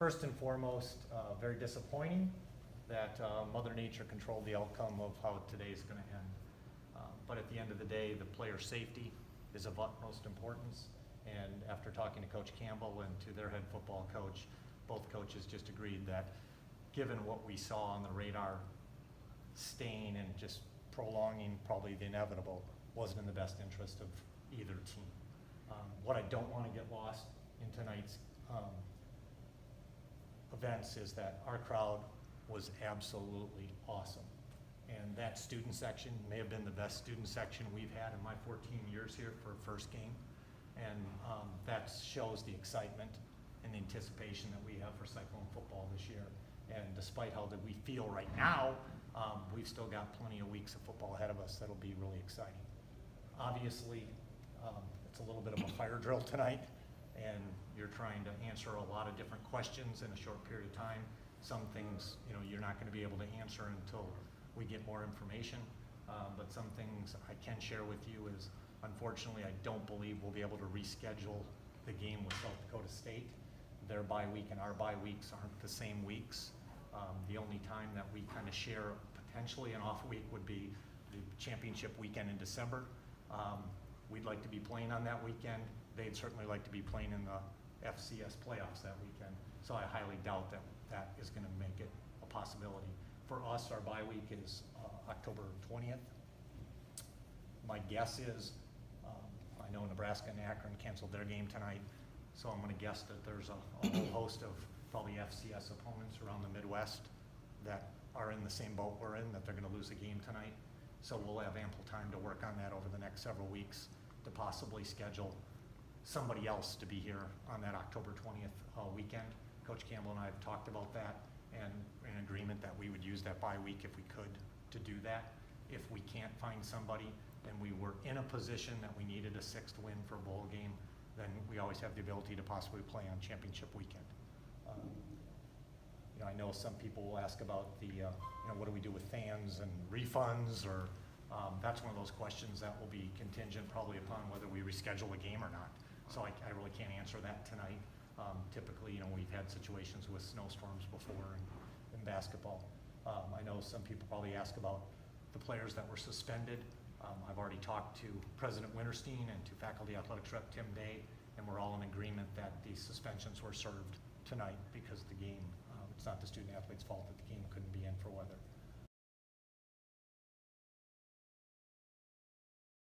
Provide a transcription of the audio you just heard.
First and foremost, very disappointing that Mother Nature controlled the outcome of how today is going to end. But at the end of the day, the player safety is of utmost importance. And after talking to Coach Campbell and to their head football coach, both coaches just agreed that given what we saw on the radar, staying and just prolonging probably the inevitable wasn't in the best interest of either team. What I don't want to get lost in tonight's events is that our crowd was absolutely awesome. And that student section may have been the best student section we've had in my 14 years here for a first game. And that shows the excitement and the anticipation that we have for Cyclone football this year. And despite how that we feel right now, we've still got plenty of weeks of football ahead of us that'll be really exciting. Obviously, it's a little bit of a fire drill tonight, and you're trying to answer a lot of different questions in a short period of time. Some things, you're not going to be able to answer until we get more information. But some things I can share with you is, unfortunately, I don't believe we'll be able to reschedule the game with South Dakota State. Their bye week and our bye weeks aren't the same weeks. The only time that we kind of share potentially an off week would be the championship weekend in December. We'd like to be playing on that weekend. They'd certainly like to be playing in the FCS playoffs that weekend. So I highly doubt that that is going to make it a possibility. For us, our bye week is October 20th. My guess is, I know Nebraska and Akron canceled their game tonight, so I'm going to guess that there's a whole host of probably FCS opponents around the Midwest that are in the same boat we're in, that they're going to lose a game tonight. So we'll have ample time to work on that over the next several weeks to possibly schedule somebody else to be here on that October 20th weekend. Coach Campbell and I have talked about that and in agreement that we would use that bye week if we could to do that. If we can't find somebody and we were in a position that we needed a 6th win for a bowl game, then we always have the ability to possibly play on championship weekend. I know some people will ask about the, what do we do with fans and refunds, or that's one of those questions that will be contingent probably upon whether we reschedule a game or not. So I really can't answer that tonight. Typically, we've had situations with snowstorms before in basketball. I know some people probably ask about the players that were suspended. I've already talked to President Winterstein and to Faculty Athletics Rep Tim Day, and we're all in agreement that the suspensions were served tonight because the game, it's not the student athlete's fault that the game couldn't be in for weather.